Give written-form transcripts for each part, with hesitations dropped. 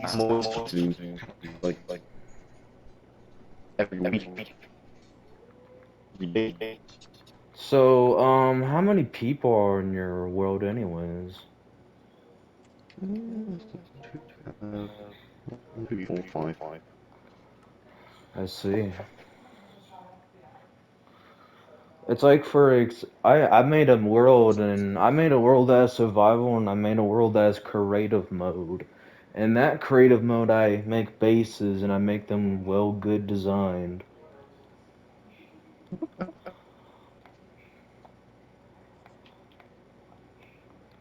I'm always trying to do like every week. Every day. So, how many people are in your world anyways? Mm, Uh, 1, 2, 3, 4, 5. I see. It's like I made a world and I made a world that has survival and I made a world that has creative mode. In that creative mode I make bases and I make them well good designed.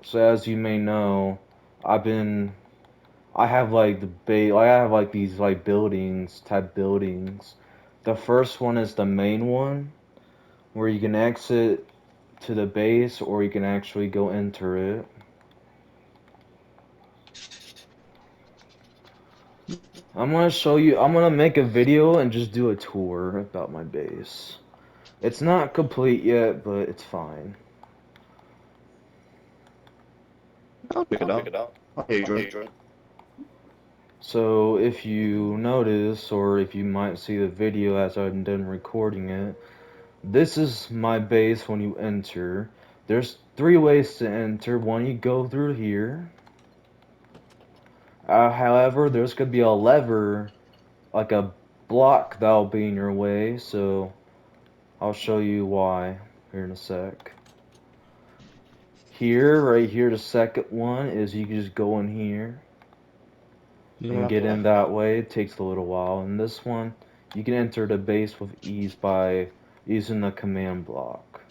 So as you may know, I've been I have like I have like these like type buildings. The first one is the main one where you can exit to the base or you can actually go enter it. I'm gonna make a video and just do a tour about my base. It's not complete yet, but it's fine. I'll pick it up. I'll hear you. So if you notice, or if you might see the video as I'm done recording it, this is my base when you enter. There's three ways to enter. One, you go through here. However, there's gonna be a lever, like a block that'll be in your way, so I'll show you why here in a sec. Here, right here, the second one is you can just go in here and Yeah. get in that way. It takes a little while. And this one, you can enter the base with ease by using the command block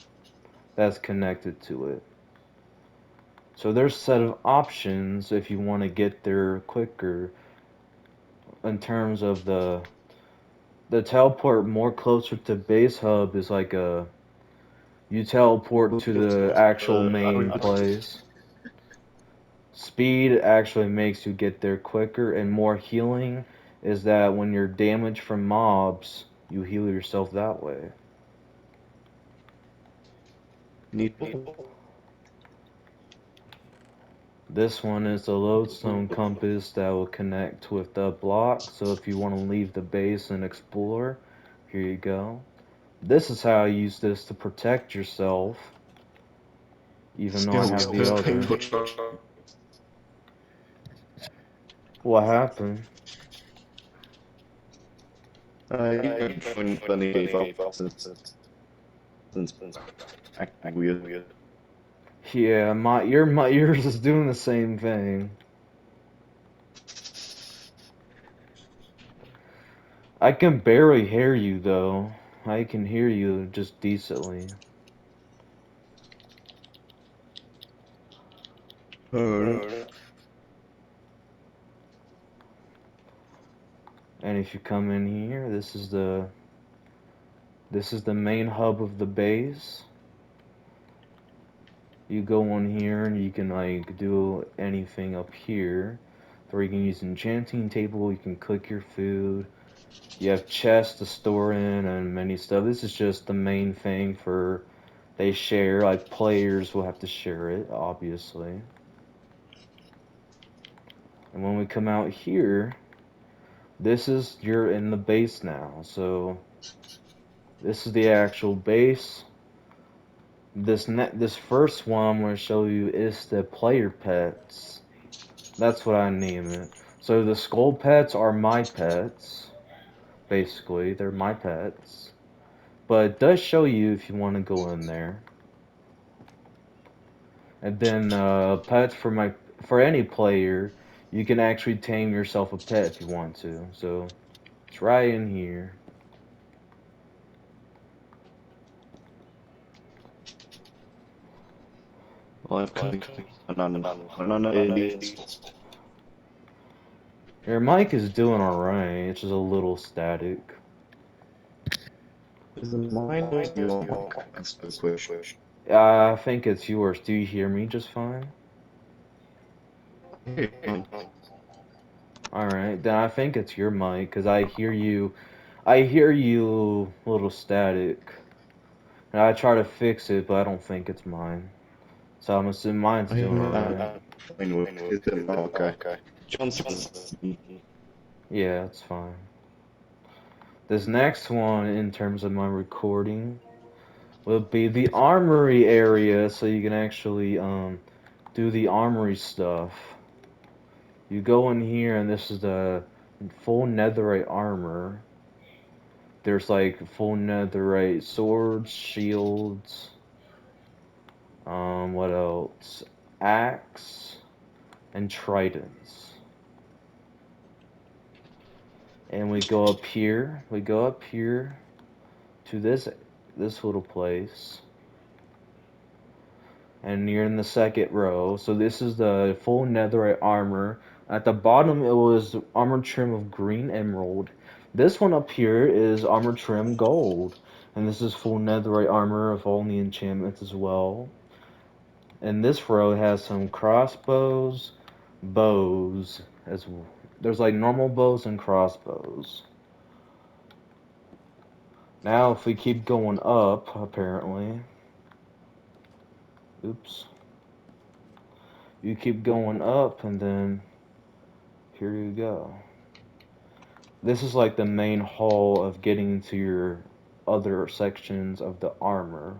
that's connected to it. So there's a set of options if you want to get there quicker in terms of the teleport more closer to base hub is like a you teleport to the actual main place. Speed actually makes you get there quicker, and more healing is that when you're damaged from mobs, you heal yourself that way. Need. This one is a lodestone compass that will connect with the block, so if you want to leave the base and explore, here you go. This is how I use this to protect yourself, even though I have the other. What happened? You can join, but they gave up since acting weird. Yeah, my yours is doing the same thing. I can barely hear you though. I can hear you just decently. Uh, And if you come in here, this is the main hub of the base. You go in here and you can like do anything up here. Or you can use enchanting table, you can cook your food. You have chests to store in and many stuff. This is just the main thing for they share, like players will have to share it, obviously. And when we come out here, this is you're in the base now. So this is the actual base. This first one I'm going to show you is the player pets. That's what I name it. So the skull pets are my pets. Basically, they're my pets. But it does show you if you want to go in there. And then pets for any player, you can actually tame yourself a pet if you want to. So it's right in here. I click banana aliens. Your mic is doing alright. It's just a little static. Is it mine or your mic? That's the question. I think it's yours. Do you hear me just fine? Hey, mine. Alright, then I think it's your mic, because I hear you a little static. And I try to fix it, but I don't think it's mine. So I'm assuming mine's doing alright. Mine work. Is it now okay? Johnson. Yeah, it's fine. This next one, in terms of my recording, will be the armory area, so you can actually do the armory stuff. You go in here, and this is the full netherite armor. There's like full netherite swords, shields. What else? Axe and tridents. And we go up here. We go up here to this little place. And you're in the second row. So this is the full netherite armor. At the bottom it was armor trim of green emerald. This one up here is armor trim gold. And this is full netherite armor of all the enchantments as well. And this row has some crossbows, bows as well. There's like normal bows and crossbows. Now if we keep going up, apparently. Oops. You keep going up and then here you go. This is like the main hall of getting to your other sections of the armor.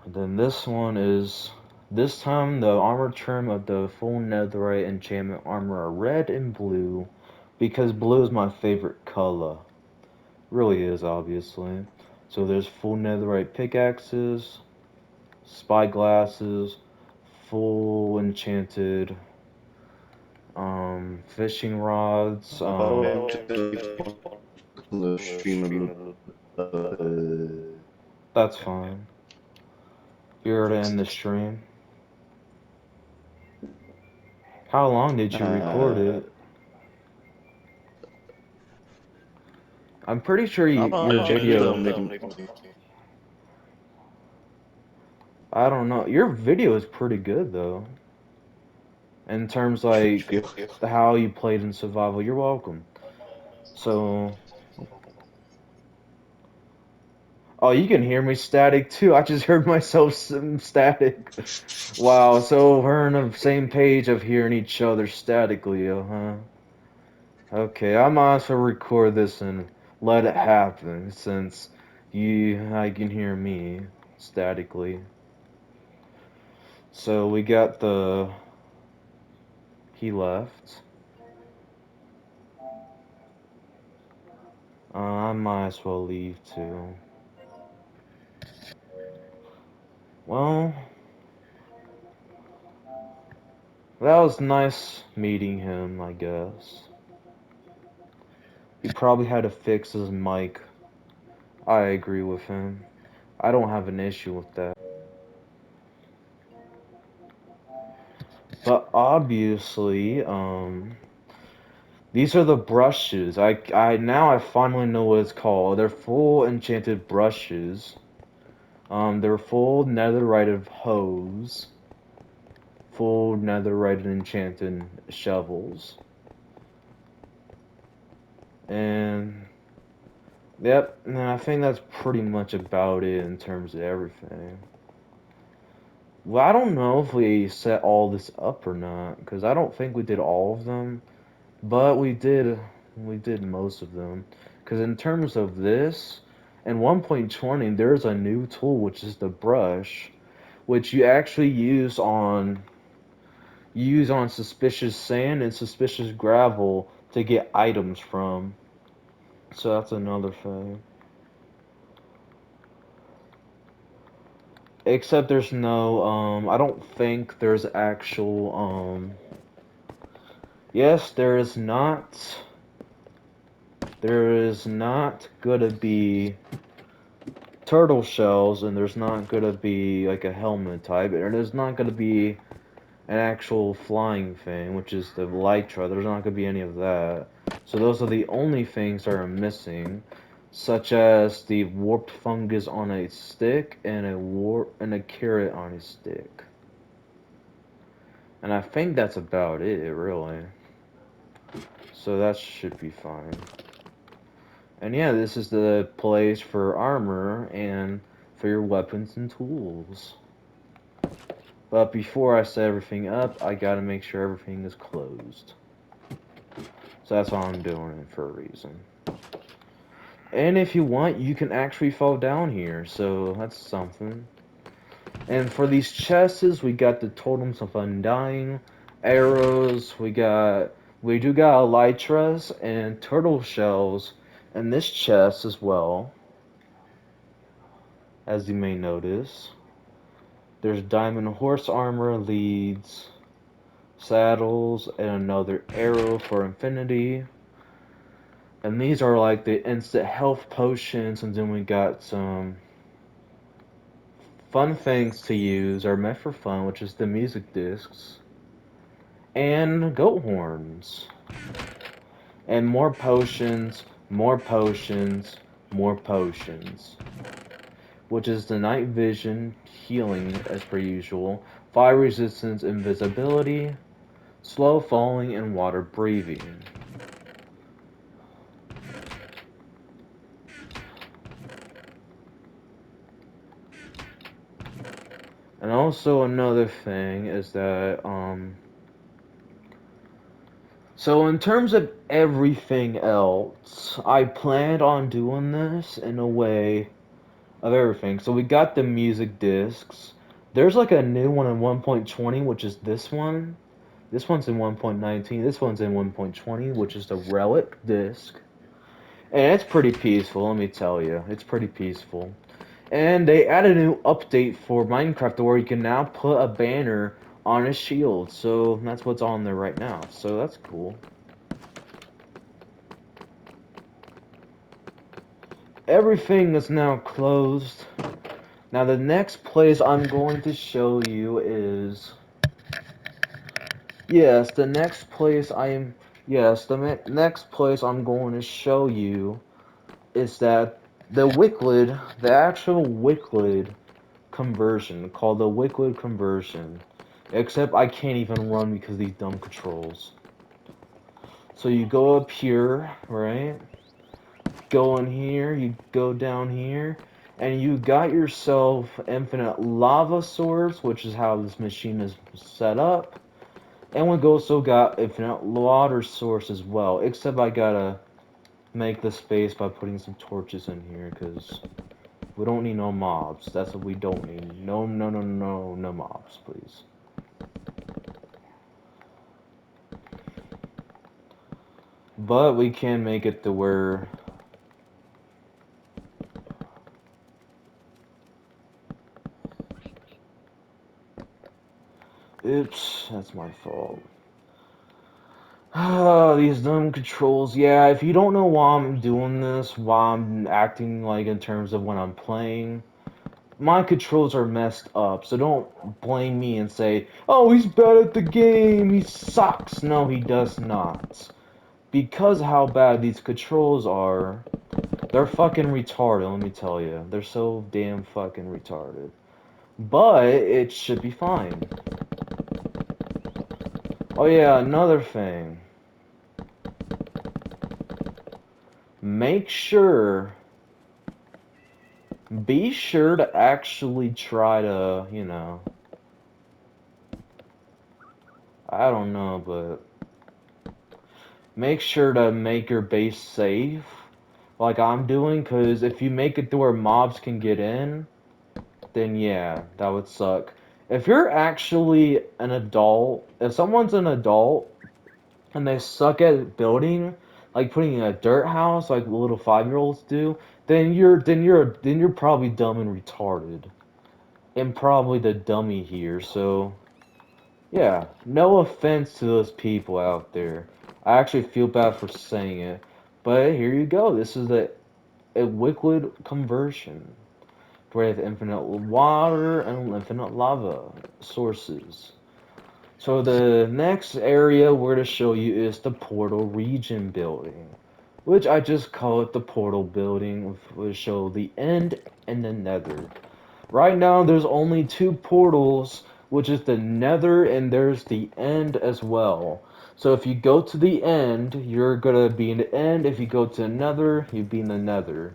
And then this one is, this time the armor trim of the full netherite enchantment armor are red and blue, because blue is my favorite color. Really is, obviously. So there's full netherite pickaxes, spyglasses, full enchanted fishing rods, The stream of that's fine. You're to end the stream. How long did you record it? I'm pretty sure your video. I don't know. Your video is pretty good though. In terms like how you played in survival. You're welcome. So. Oh, you can hear me static too. I just heard myself static. Wow, so we're on the same page of hearing each other statically, huh? Okay, I might as well record this and let it happen since I can hear me statically. So we got he left. I might as well leave too. Well, that was nice meeting him, I guess. He probably had to fix his mic. I agree with him. I don't have an issue with that. But obviously, these are the brushes. Now I finally know what it's called. They're full enchanted brushes. They're full netherite hoes. Full netherite enchanted shovels. And yep, and I think that's pretty much about it in terms of everything. Well, I don't know if we set all this up or not, because I don't think we did all of them, but we did most of them. Because in terms of this, in 1.20, there's a new tool, which is the brush, which you actually use on suspicious sand and suspicious gravel to get items from. So that's another thing. Except there's no, I don't think there's actual, yes, there is not gonna be turtle shells, and there's not gonna be like a helmet type, and there's not gonna be an actual flying thing, which is the Elytra. There's not gonna be any of that. So those are the only things that are missing, such as the warped fungus on a stick and a carrot on a stick. And I think that's about it, really. So that should be fine. And yeah, this is the place for armor and for your weapons and tools. But before I set everything up, I gotta make sure everything is closed. So that's why I'm doing it for a reason. And if you want, you can actually fall down here, so that's something. And for these chests, we got the Totems of Undying, arrows, we do got elytras and turtle shells in this chest as well, as you may notice. There's diamond horse armor, leads, saddles, and another arrow for infinity. And these are like the instant health potions, and then we got some fun things to use, are meant for fun, which is the music discs, and goat horns. And more potions, more potions, more potions. Which is the night vision, healing as per usual, fire resistance, invisibility, slow falling, and water breathing. And also another thing is that, so in terms of everything else, I planned on doing this in a way of everything. So we got the music discs. There's like a new one in 1.20, which is this one. This one's in 1.19. This one's in 1.20, which is the Relic disc. And it's pretty peaceful, let me tell you. It's pretty peaceful. And they added a new update for Minecraft where you can now put a banner on a shield. So that's what's on there right now. So that's cool. Everything is now closed. Now the next place I'm going to show you is... Yes, the next place I'm going to show you is that the Wicklid, the actual Wicklid conversion, called the Wicklid conversion. Except I can't even run because of these dumb controls. So you go up here, right? Go in here, you go down here, and you got yourself infinite lava swords, which is how this machine is set up. And we also got infinite water source as well, except I gotta make the space by putting some torches in here, because we don't need no mobs. That's what we don't need. No mobs, please. But we can make it to where... Oops, that's my fault. Ah, these dumb controls. Yeah, if you don't know why I'm doing this, why I'm acting like in terms of when I'm playing, my controls are messed up, so don't blame me and say, oh, he's bad at the game, he sucks. No, he does not. Because how bad these controls are, they're fucking retarded, let me tell you. They're so damn fucking retarded. But it should be fine. Oh yeah, another thing. Be sure to actually try to, you know, I don't know, but make sure to make your base safe, like I'm doing, because if you make it to where mobs can get in, then yeah, that would suck. If you're actually an adult, if someone's an adult, and they suck at building, like putting a dirt house, like little 5-year-olds do, then you're probably dumb and retarded, and probably the dummy here. So yeah, no offense to those people out there. I actually feel bad for saying it, but here you go. This is a Wicklid conversion where you have infinite water and infinite lava sources. So the next area we're to show you is the portal region building, which I just call it the portal building, which will show the end and the nether. Right now there's only 2 portals, which is the nether and there's the end as well. So if you go to the end, you're gonna be in the end. If you go to the nether, you'd be in the nether.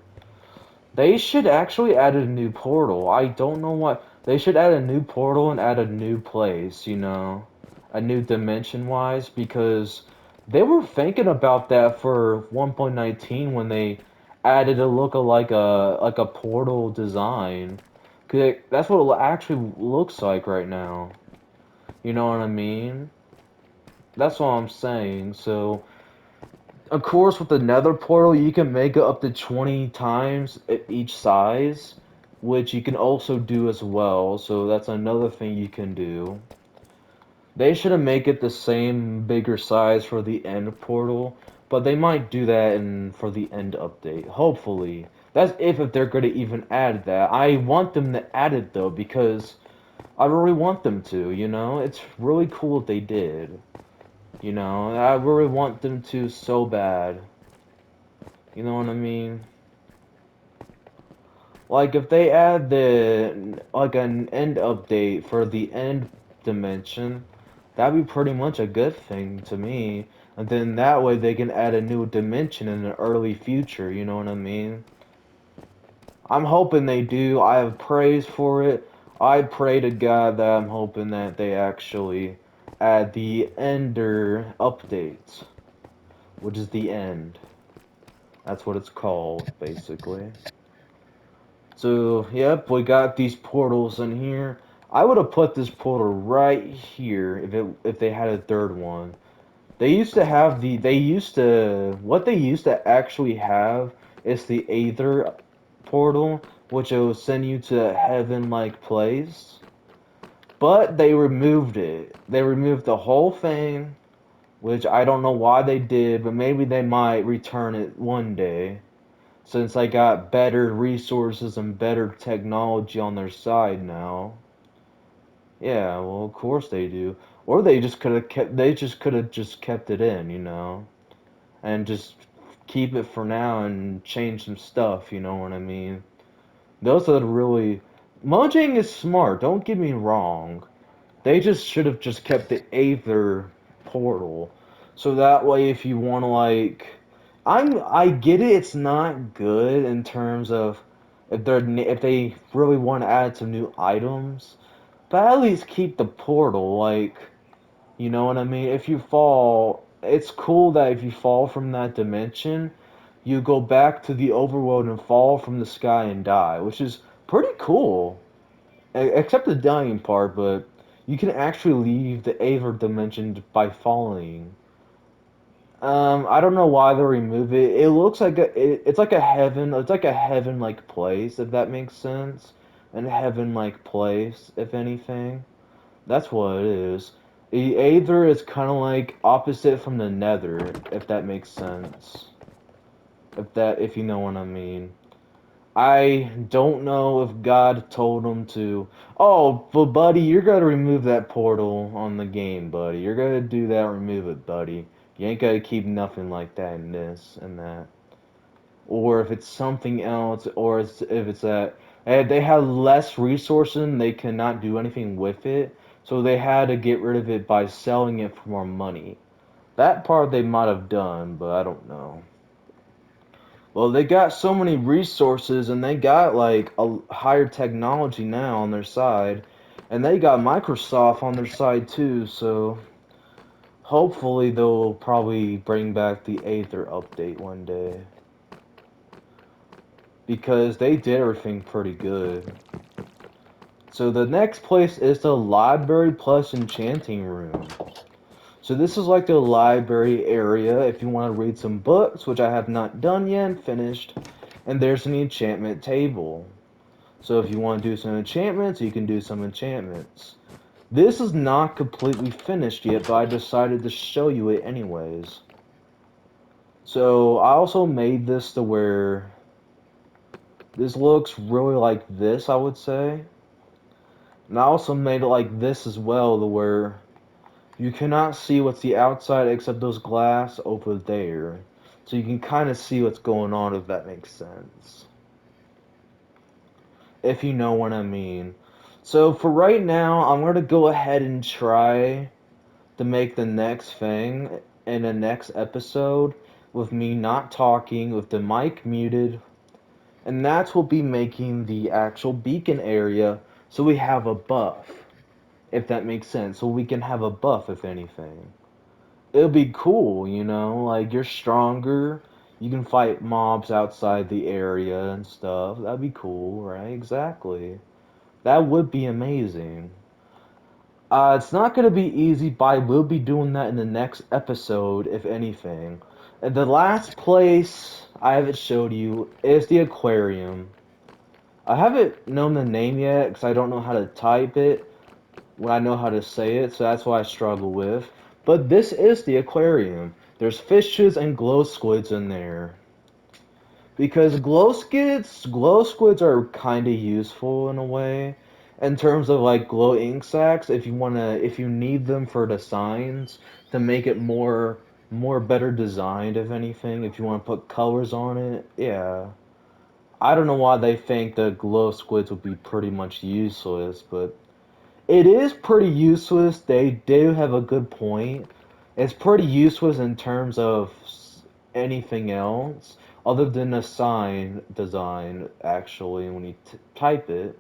They should actually add a new portal. I don't know what. They should add a new portal and add a new place, you know, a new dimension wise, because they were thinking about that for 1.19 when they added a look of like a portal design. 'Cause that's what it actually looks like right now. You know what I mean? That's what I'm saying. So, of course, with the Nether portal, you can make it up to 20 times each size, which you can also do as well. So that's another thing you can do. They shouldn't make it the same bigger size for the end portal, but they might do that for the end update. Hopefully. That's if they're going to even add that. I want them to add it though, because I really want them to, you know? It's really cool if they did. You know, I really want them to so bad. You know what I mean? Like if they add like an end update for the end dimension, that'd be pretty much a good thing to me. And then that way they can add a new dimension in the early future, you know what I mean? I'm hoping they do. I have praise for it. I pray to God that I'm hoping that they actually add the Ender updates, which is the end. That's what it's called, basically. So, yep, we got these portals in here. I would have put this portal right here if they had a third one. What they used to actually have is the Aether portal, which will send you to a heaven-like place. But they removed it. They removed the whole thing, which I don't know why they did, but maybe they might return it one day. Since I got better resources and better technology on their side now. Yeah, well, of course they do. Or they just could have just kept it in, you know, and just keep it for now and change some stuff, you know what I mean? Those are really Mojang is smart, don't get me wrong. They just should have just kept the Aether portal. So that way if you want to I get it, it's not good in terms of if they really want to add some new items, but at least keep the portal, like, you know what I mean? If you fall, it's cool that if you fall from that dimension, you go back to the overworld and fall from the sky and die, which is pretty cool. Except the dying part, but you can actually leave the Aether dimension by falling. I don't know why they remove it. It looks like it's like a heaven. It's like a heaven-like place, if that makes sense. And a heaven-like place, if anything. That's what it is. The Aether is kind of like opposite from the Nether, if that makes sense. If you know what I mean. I don't know if God told him to. Oh, but buddy, you're gonna remove that portal on the game, buddy. You're gonna do that. Remove it, buddy. You ain't gotta keep nothing like that in this and that. Or if it's something else, or if it's that they had less resources and they cannot do anything with it, so they had to get rid of it by selling it for more money. That part they might have done, but I don't know. Well, they got so many resources and they got like a higher technology now on their side, and they got Microsoft on their side too, so hopefully they'll probably bring back the Aether update one day. Because they did everything pretty good. So the next place is the library plus enchanting room. So this is like the library area if you want to read some books, which I have not done yet and finished. And there's an enchantment table. So if you want to do some enchantments, you can do some enchantments. This is not completely finished yet, but I decided to show you it anyways. So I also made this to where this looks really like this, I would say. And I also made it like this as well, to where you cannot see what's the outside except those glass over there. So you can kind of see what's going on, if that makes sense. If you know what I mean. So for right now, I'm going to go ahead and try to make the next thing in the next episode with me not talking, with the mic muted. And that's will be making the actual beacon area So we have a buff, if that makes sense. So we can have a buff, if anything. It'll be cool, you know? Like, you're stronger. You can fight mobs outside the area and stuff. That'd be cool, right? Exactly. That would be amazing. It's not gonna be easy, but I will be doing that in the next episode, if anything. And the last place I haven't showed you is the aquarium. I haven't known the name yet because I don't know how to type it when I know how to say it, so that's what I struggle with. But this is the aquarium. There's fishes and glow squids in there. Because glow squids are kind of useful in a way, in terms of like glow ink sacks. If you need them for the signs to make it more better designed, if anything. If you want to put colors on it, yeah. I don't know why they think the glow squids would be pretty much useless, but it is pretty useless. They do have a good point. It's pretty useless in terms of anything else other than a sign design, actually, when you type it.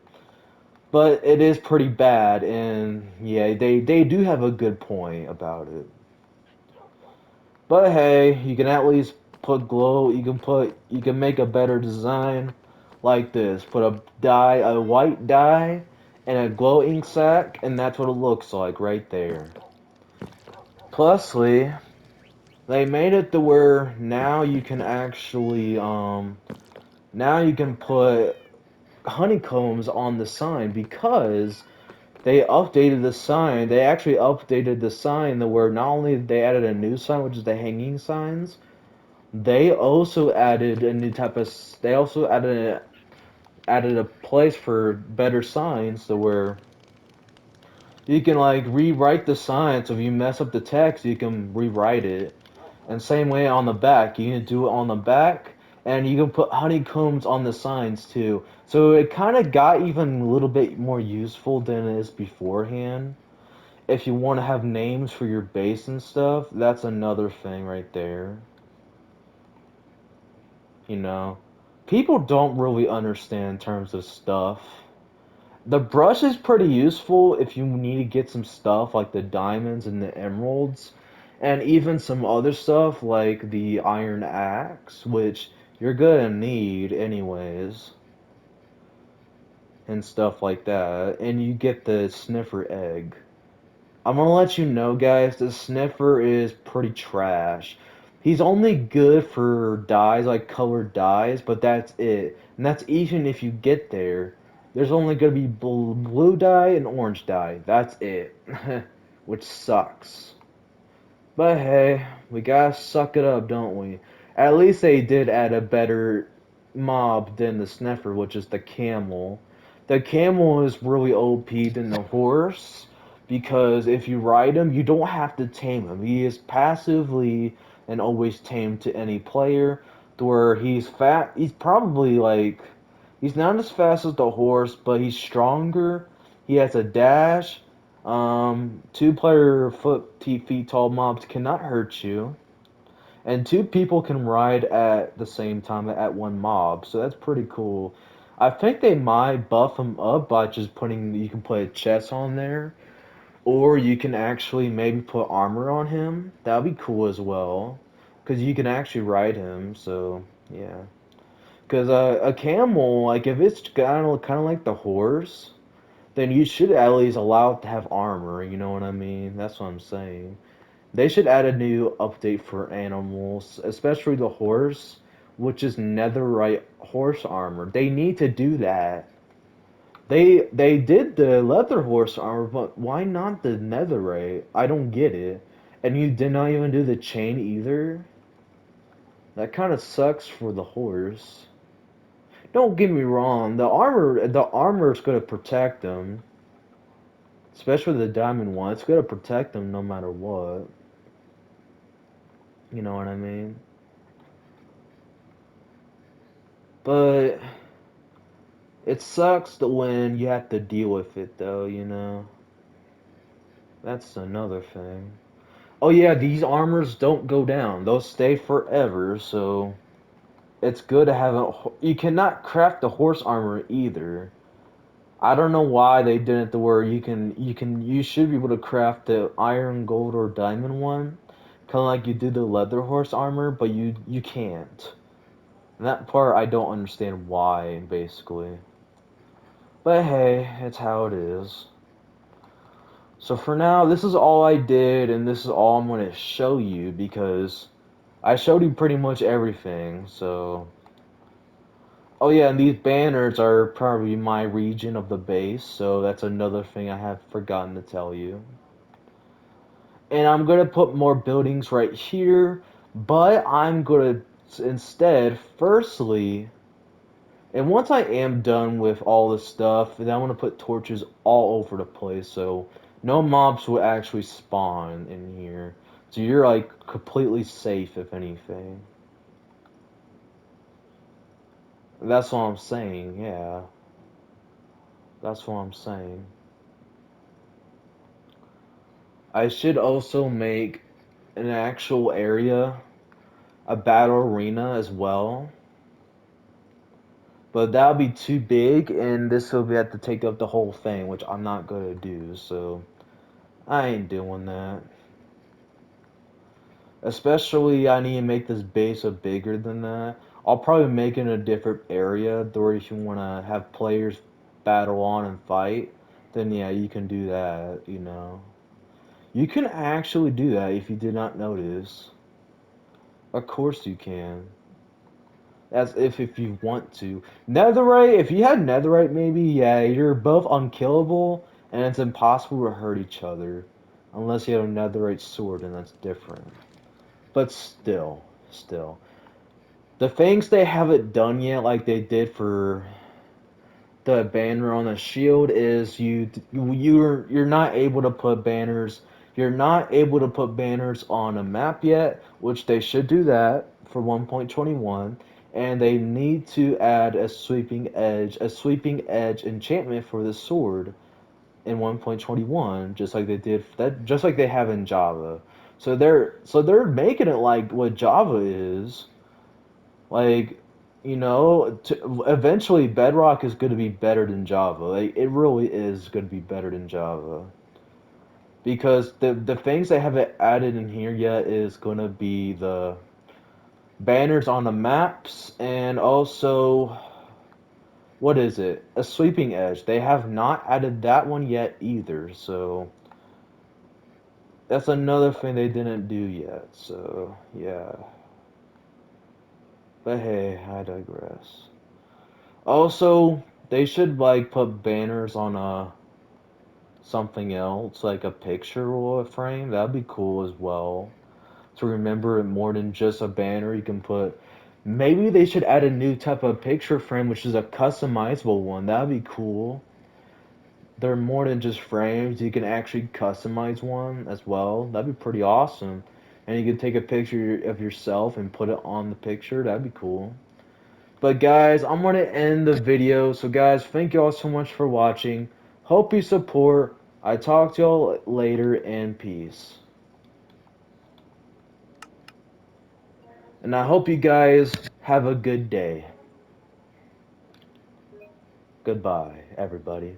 But it is pretty bad, and yeah, they do have a good point about it. But hey, you can at least put glow. You can make a better design like this. Put a white dye, and a glow ink sac, and that's what it looks like right there. Plusly, they made it to where now you can actually now you can put honeycombs on the sign because they updated the sign. They actually updated the sign to where not only they added a new sign, which is the hanging signs, they also added a new type of. They also added a place for better signs to where you can like rewrite the sign. So if you mess up the text, you can rewrite it. And same way on the back, you can do it on the back, and you can put honeycombs on the signs too. So it kind of got even a little bit more useful than it is beforehand. If you want to have names for your base and stuff, that's another thing right there. You know, people don't really understand in terms of stuff. The brush is pretty useful if you need to get some stuff like the diamonds and the emeralds, and even some other stuff like the iron axe, which you're gonna need anyways, and stuff like that. And you get the sniffer egg. I'm gonna let you know, guys, the sniffer is pretty trash. He's only good for dyes, like colored dyes, but that's it. And that's even if you get there. There's only gonna be blue dye and orange dye. That's it. Which sucks. But hey, we gotta suck it up, don't we? At least they did add a better mob than the sniffer, which is the camel. The camel is really OP than the horse because if you ride him, you don't have to tame him. He is passively and always tamed to any player. To where he's fat, he's probably like he's not as fast as the horse, but he's stronger. He has a dash. Two-player foot feet tall mobs cannot hurt you, and two people can ride at the same time at one mob, so that's pretty cool. I think they might buff him up by just putting you can put a chest on there, or you can actually maybe put armor on him. That'd be cool as well, because you can actually ride him. So yeah, because a camel, like if it's kind of like the horse, then you should at least allow it to have armor. You know what I mean? That's what I'm saying. They should add a new update for animals, especially the horse, which is netherite horse armor. They need to do that. They did the leather horse armor, but why not the netherite? I don't get it. And you did not even do the chain either? That kind of sucks for the horse. Don't get me wrong, the armor is going to protect them, especially the diamond one. It's going to protect them no matter what. You know what I mean? But it sucks that when you have to deal with it, though, you know? That's another thing. Oh, yeah, these armors don't go down. They'll stay forever, so it's good to have a. You cannot craft the horse armor either. I don't know why they did it to where you should be able to craft the iron, gold, or diamond one, kind of like you did the leather horse armor, but you can't. And that part I don't understand why, basically. But hey, it's how it is. So for now, this is all I did, and this is all I'm going to show you because I showed you pretty much everything. So, oh yeah, and these banners are probably my region of the base, so that's another thing I have forgotten to tell you. And I'm going to put more buildings right here, but I'm going to instead, firstly, and once I am done with all this stuff, then I want to put torches all over the place so no mobs will actually spawn in here. So you're like completely safe if anything. That's what I'm saying, yeah. That's what I'm saying. I should also make an actual area, a battle arena as well. But that would be too big, and this will have to take up the whole thing, which I'm not going to do, so I ain't doing that. Especially, I need to make this base a bigger than that. I'll probably make it in a different area, or if you want to have players battle on and fight, then yeah, you can do that, you know. You can actually do that if you did not notice. Of course you can. As if you want to. Netherite, if you had Netherite maybe, yeah, you're both unkillable, and it's impossible to hurt each other. Unless you have a Netherite sword, and that's different. But still. The things they haven't done yet, like they did for the banner on the shield, is you're not able to put banners. You're not able to put banners on a map yet, which they should do that for 1.21, and they need to add a sweeping edge enchantment for the sword in 1.21, just like they did that, just like they have in Java. So they're making it like what Java is. Like, eventually Bedrock is going to be better than Java. Like, it really is going to be better than Java. Because the things they haven't added in here yet is going to be the banners on the maps and also, what is it? A sweeping edge. They have not added that one yet either, so that's another thing they didn't do yet. So, yeah. But hey, I digress. Also, they should like put banners on something else, like a picture or a frame. That'd be cool as well. To remember it more than just a banner, you can put. Maybe they should add a new type of picture frame, which is a customizable one. That'd be cool. They're more than just frames. You can actually customize one as well. That'd be pretty awesome. And you can take a picture of yourself and put it on the picture. That'd be cool. But guys, I'm going to end the video. So guys, thank you all so much for watching. Hope you support. I talk to y'all later and peace. And I hope you guys have a good day. Goodbye, everybody.